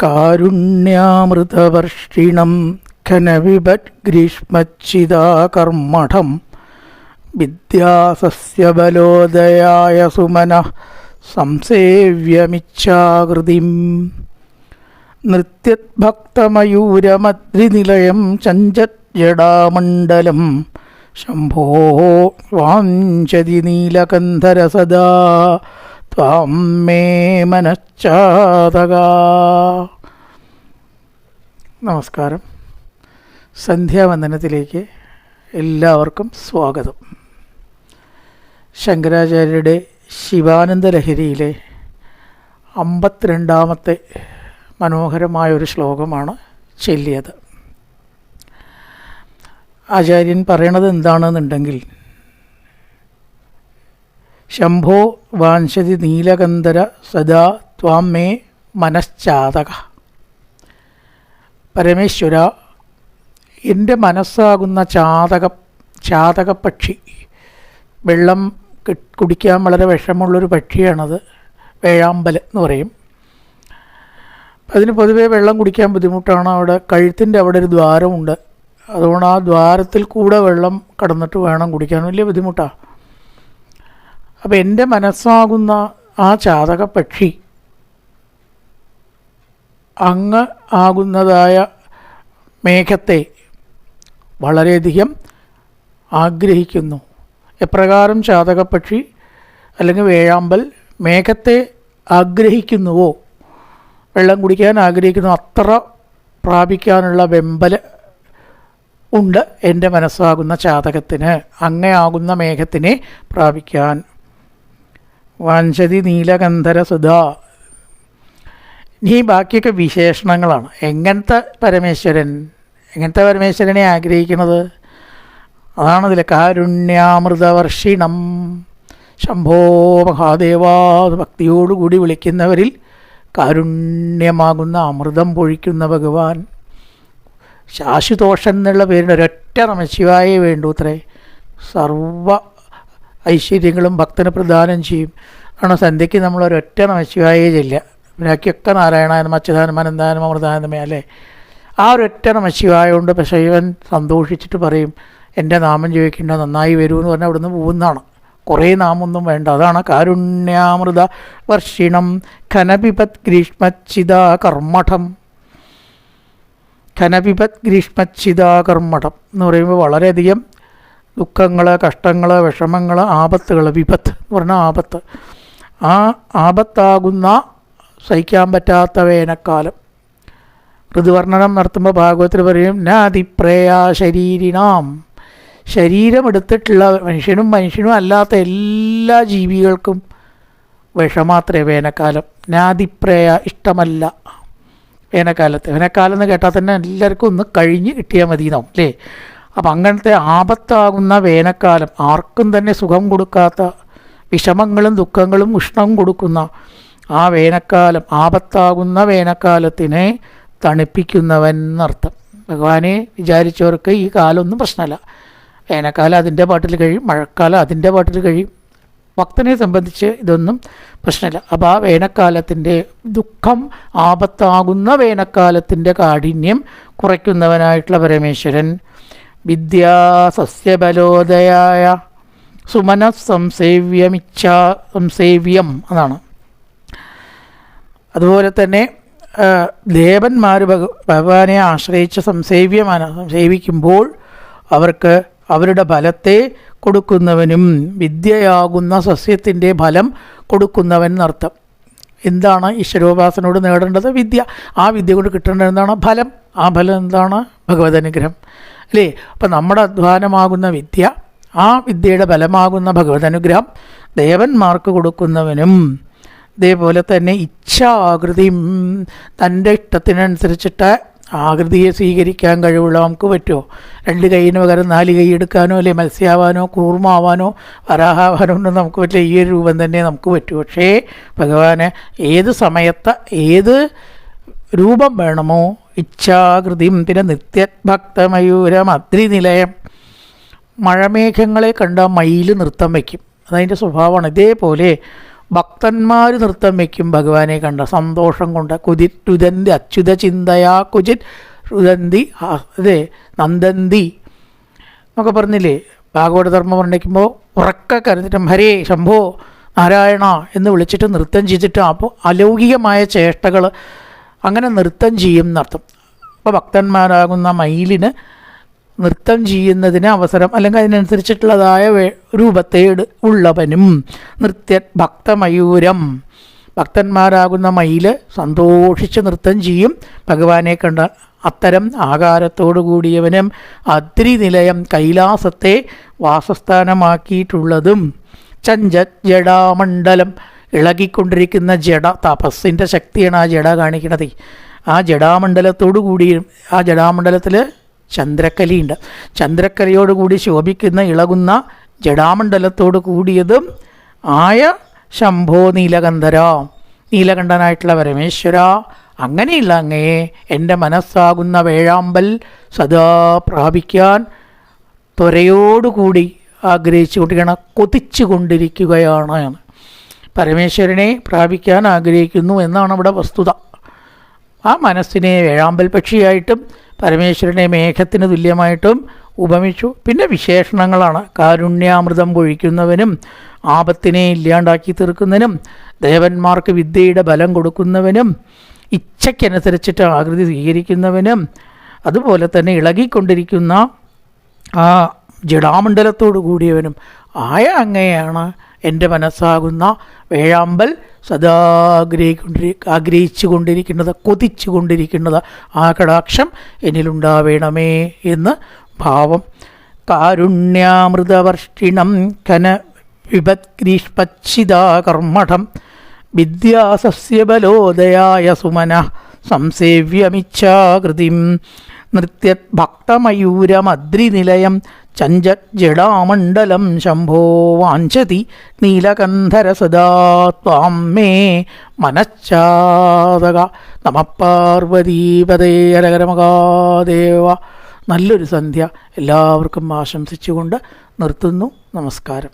കാരുണ്യാമൃതവർഷിണം ഘനവിഭഗ്രീഷ്മച്ഛിതാകർമ്മഠം വിദ്യാസസ്യബലോദയായ സുമനഃ സംസേവ്യമിച്ഛാകൃതിം നൃത്യദ്ഭക്തമയൂരമദ്രിനിലയം ചഞ്ചജ്ജടാമണ്ഡലം ശംഭോ വാഞ്ചതി നീലകന്ധരസദാ ത്വാം മേ മനശ്ചാതകാ. നമസ്കാരം. സന്ധ്യാവന്ദനത്തിലേക്ക് എല്ലാവർക്കും സ്വാഗതം. ശങ്കരാചാര്യരുടെ ശിവാനന്ദ ലഹരിയിലെ 52ാമത്തെ മനോഹരമായൊരു ശ്ലോകമാണ് ചൊല്ലിയത്. ആചാര്യൻ പറയണത് എന്താണെന്നുണ്ടെങ്കിൽ, ശംഭോ വാഞ്ചതി നീലകന്ധര സദാ ത്വാം മേ മനശ്ചാതക. പരമേശ്വര, എൻ്റെ മനസ്സാകുന്ന ചാതകപ്പക്ഷി, വെള്ളം കുടിക്കാൻ വളരെ വിഷമുള്ളൊരു പക്ഷിയാണത്. വേഴാമ്പൽ എന്ന് പറയും. അതിന് പൊതുവേ വെള്ളം കുടിക്കാൻ ബുദ്ധിമുട്ടാണ്. അവിടെ കഴുത്തിൻ്റെ അവിടെ ഒരു ദ്വാരമുണ്ട്. അതുകൊണ്ട് ആ ദ്വാരത്തിൽ കൂടെ വെള്ളം കടന്നിട്ട് വേണം കുടിക്കാൻ. വലിയ ബുദ്ധിമുട്ടാണ്. അപ്പോൾ എൻ്റെ മനസ്സാകുന്ന ആ ചാതകപ്പക്ഷി അങ്ങ് ആകുന്നതായ മേഘത്തെ വളരെയധികം ആഗ്രഹിക്കുന്നു. എപ്രകാരം ചാതകപ്പക്ഷി അല്ലെങ്കിൽ വേഴാമ്പൽ മേഘത്തെ ആഗ്രഹിക്കുന്നുവോ, വെള്ളം കുടിക്കാൻ ആഗ്രഹിക്കുന്നു, അത്ര പ്രാപിക്കാനുള്ള വെമ്പൽ ഉണ്ട് എൻ്റെ മനസ്സാകുന്ന ചാതകത്തിന്, അങ്ങയാകുന്ന മേഘത്തിനെ പ്രാപിക്കാൻ. വാഞ്ചതി നീലകന്ധര സുധാ. ഇനി ബാക്കിയൊക്കെ വിശേഷണങ്ങളാണ്. എങ്ങനത്തെ പരമേശ്വരനെ ആഗ്രഹിക്കുന്നത്? അതാണതിൽ കാരുണ്യാമൃതവർഷിണം ശംഭോ മഹാദേവാ. ഭക്തിയോടുകൂടി വിളിക്കുന്നവരിൽ കാരുണ്യമാകുന്ന അമൃതം പൊഴിക്കുന്ന ഭഗവാൻ. ശാശുതോഷൻ എന്നുള്ള പേരിന് ഒരൊറ്റ നമശിവായേ വേണ്ടൂത്രേ. സർവ ഐശ്വര്യങ്ങളും ഭക്തന് പ്രദാനം ചെയ്യും. ആണ് സന്ധ്യയ്ക്ക് നമ്മൾ ഒരൊറ്റ നമശിവായേ ചെല്ലുക. ബാക്കിയൊക്കെ നാരായണായനം അച്യുതാനം അനന്താനം അമൃതാനന്ദമേ അല്ലേ. ആ ഒരൊറ്റ നമശിവായ കൊണ്ട് ശൈവൻ സന്തോഷിച്ചിട്ട് പറയും, എൻ്റെ നാമം ചോദിക്കേണ്ട നന്നായി വരുമെന്ന് പറഞ്ഞാൽ അവിടുന്ന് പോകുന്നതാണ്. കുറേ നാമൊന്നും വേണ്ട. അതാണ് കാരുണ്യാമൃത വർഷിണം ഘനപിപത് ഗ്രീഷ്മച്ഛിതാകർമ്മഠം. ഘനപിപത് ഗ്രീഷ്മച്ഛിതാകർമ്മഠം എന്ന് പറയുമ്പോൾ വളരെയധികം ദുഃഖങ്ങൾ, കഷ്ടങ്ങൾ, വിഷമങ്ങൾ, ആപത്തുകൾ. വിപത്ത് എന്ന് പറഞ്ഞാൽ ആപത്ത്. ആ ആപത്താകുന്ന സഹിക്കാൻ പറ്റാത്ത വേനൽക്കാലം. ഋതുവർണ്ണനം നടത്തുമ്പോൾ ഭാഗവത്തിൽ പറയും, നാതിപ്രേയ ശരീരിനാം. ശരീരമെടുത്തിട്ടുള്ള മനുഷ്യനും അല്ലാത്ത എല്ലാ ജീവികൾക്കും വിഷമാത്രേ വേനൽക്കാലം. നാതിപ്രേയ, ഇഷ്ടമല്ല വേനൽക്കാലം എന്ന് കേട്ടാൽ തന്നെ എല്ലാവർക്കും ഒന്ന് കഴിഞ്ഞ് കിട്ടിയാൽ മതി എന്നാവും അല്ലേ. അപ്പം അങ്ങനത്തെ ആപത്താകുന്ന വേനൽക്കാലം, ആർക്കും തന്നെ സുഖം കൊടുക്കാത്ത, വിഷമങ്ങളും ദുഃഖങ്ങളും ഉഷ്ണവും കൊടുക്കുന്ന ആ വേനൽക്കാലം, ആപത്താകുന്ന വേനൽക്കാലത്തിനെ തണുപ്പിക്കുന്നവൻ എന്നർത്ഥം. ഭഗവാനെ വിചാരിച്ചവർക്ക് ഈ കാലമൊന്നും പ്രശ്നമല്ല. വേനൽക്കാലം അതിൻ്റെ പാട്ടിൽ കഴിയും, മഴക്കാലം അതിൻ്റെ പാട്ടിൽ കഴിയും. ഭക്തനെ സംബന്ധിച്ച് ഇതൊന്നും പ്രശ്നമില്ല. അപ്പോൾ ആ വേനൽക്കാലത്തിൻ്റെ ദുഃഖം, ആപത്താകുന്ന വേനൽക്കാലത്തിൻ്റെ കാഠിന്യം കുറയ്ക്കുന്നവനായിട്ടുള്ള പരമേശ്വരൻ. വിദ്യാസസ്യബലോദയായ സുമനഃ സംസേവ്യം അതാണ്. അതുപോലെ തന്നെ ദേവന്മാർ ഭഗവാനെ ആശ്രയിച്ച് സേവിക്കുമ്പോൾ അവർക്ക് അവരുടെ ഫലത്തെ കൊടുക്കുന്നവനും, വിദ്യയാകുന്ന സസ്യത്തിൻ്റെ ഫലം കൊടുക്കുന്നവൻ എന്നർത്ഥം. എന്താണ് ഈശ്വരോപാസനയോട് നേടേണ്ടത്? വിദ്യ. ആ വിദ്യ കൊണ്ട് കിട്ടേണ്ടത് എന്താണ്? ഫലം. ആ ഫലം എന്താണ്? ഭഗവദനുഗ്രഹം അല്ലേ. അപ്പം നമ്മുടെ അധ്വാനമാകുന്ന വിദ്യ, ആ വിദ്യയുടെ ഫലമാകുന്ന ഭഗവദനുഗ്രഹം ദേവന്മാർക്ക് കൊടുക്കുന്നവനും. അതേപോലെ തന്നെ ഇച്ഛാകൃതിയും, തൻ്റെ ഇഷ്ടത്തിനനുസരിച്ചിട്ട് ആകൃതിയെ സ്വീകരിക്കാൻ കഴിവുള്ള നമുക്ക് പറ്റുമോ? 2 കൈയിന് പകരം 4 കൈ എടുക്കാനോ അല്ലെ മത്സ്യമാവാനോ കൂർമാവാനോ വരാഹാവാനോ ഒന്നും നമുക്ക് പറ്റില്ല. ഈ ഒരു രൂപം തന്നെ നമുക്ക് പറ്റും. പക്ഷേ ഭഗവാന് ഏത് സമയത്ത് ഏത് രൂപം വേണമോ ഇച്ഛാകൃതിയും. പിന്നെ നിത്യഭക്തമയൂരമദ്രിനിലയം. മഴമേഘങ്ങളെ കണ്ട മയിൽ നൃത്തം വയ്ക്കും. അതതിൻ്റെ സ്വഭാവമാണ്. ഇതേപോലെ ഭക്തന്മാർ നൃത്തം വയ്ക്കും ഭഗവാനെ കണ്ട സന്തോഷം കൊണ്ട്. രുദന്തി അച്യുത ചിന്തയാ കുചിത് രുദന്തി അതെ നന്ദന്തി എന്നൊക്കെ പറഞ്ഞില്ലേ. ഭാഗവതധർമ്മം വർണ്ണിക്കുമ്പോൾ ഉറക്ക കരുതിട്ടും ഹരേ ശംഭോ നാരായണ എന്ന് വിളിച്ചിട്ട് നൃത്തം ചെയ്തിട്ട് അപ്പോൾ അലൗകികമായ ചേഷ്ടകൾ അങ്ങനെ നൃത്തം ചെയ്യും എന്നർത്ഥം. അപ്പോൾ ഭക്തന്മാരാകുന്ന മയിലിന് നൃത്തം ചെയ്യുന്നതിന് അവസരം അല്ലെങ്കിൽ അതിനനുസരിച്ചിട്ടുള്ളതായ രൂപത്തെ ഉള്ളവനും നൃത്യ ഭക്തമയൂരം ഭക്തന്മാരാകുന്ന മയിൽ സന്തോഷിച്ച് നൃത്തം ചെയ്യും ഭഗവാനെ കണ്ട. അത്തരം ആകാരത്തോടു കൂടിയവനും അദ്രിനിലയം കൈലാസത്തെ വാസസ്ഥാനമാക്കിയിട്ടുള്ളതും ജടാമണ്ഡലം ഇളകിക്കൊണ്ടിരിക്കുന്ന ജഡ തപസ്സിൻ്റെ ശക്തിയാണ് ആ ജഡ കാണിക്കുന്നത്. ആ ജടാമണ്ഡലത്തോടു കൂടിയും ആ ജടാമണ്ഡലത്തിൽ ചന്ദ്രക്കലയുണ്ട്. ചന്ദ്രക്കലയോടുകൂടി ശോഭിക്കുന്ന ഇളകുന്ന ജടാമണ്ഡലത്തോട് കൂടിയതും ആയ ശംഭോ നീലകണ്ഠര നീലകണ്ഠനായിട്ടുള്ള പരമേശ്വര അങ്ങനെയുള്ള അങ്ങയെ എൻ്റെ മനസ്സാകുന്ന വേഴാമ്പൽ സദാ പ്രാപിക്കാൻ ത്വരയോടുകൂടി ആഗ്രഹിച്ചുകൊണ്ടിരിക്കണം, കൊതിച്ചു കൊണ്ടിരിക്കുകയാണ്. പരമേശ്വരനെ പ്രാപിക്കാൻ ആഗ്രഹിക്കുന്നു എന്നാണ് ഇവിടെ വസ്തുത. ആ മനസ്സിനെ വേഴാമ്പൽ പക്ഷിയായിട്ടും പരമേശ്വരനെ മേഘത്തിന് തുല്യമായിട്ടും ഉപമിച്ചു. പിന്നെ വിശേഷണങ്ങളാണ്. കാരുണ്യാമൃതം പൊഴിക്കുന്നവനും ആപത്തിനെ ഇല്ലാണ്ടാക്കി തീർക്കുന്നവനും ദേവന്മാർക്ക് വിദ്യയുടെ ബലം കൊടുക്കുന്നവനും ഇച്ഛയ്ക്കനുസരിച്ചിട്ട് ആകൃതി സ്വീകരിക്കുന്നവനും അതുപോലെ തന്നെ ഇളകിക്കൊണ്ടിരിക്കുന്ന ആ ജടാമണ്ഡലത്തോടു കൂടിയവനും ആയ അങ്ങയാണ് എൻ്റെ മനസ്സാകുന്ന വേഴാമ്പൽ സദാ ആഗ്രഹിച്ചു കൊണ്ടിരിക്കുന്നത്, കൊതിച്ചു കൊണ്ടിരിക്കുന്നത്. ആ കടാക്ഷം എന്നിലുണ്ടാവേണമേ എന്ന് ഭാവം. കാരുണ്യാമൃതവർഷിണം കന വിപത്ഗ്രീഷ്പച്ഛിതാ കർമ്മഠം വിദ്യാസസ്യബലോദയായ സുമന സംസേവ്യമിച്ഛാകൃതിം നൃത്യഭക്തമയൂരമദ്രിനിലയം ചഞ്ചജടാമണ്ഡലം ശംഭോ വാഞ്ചതി നീലകണ്ഠര സദാ ത്വാം മേ മനശ്ചാതക. നമഃ പാർവതീപതേ ഹര മഹാദേവ. നല്ലൊരു സന്ധ്യ എല്ലാവർക്കും ആശംസിച്ചുകൊണ്ട് നിർത്തുന്നു. നമസ്കാരം.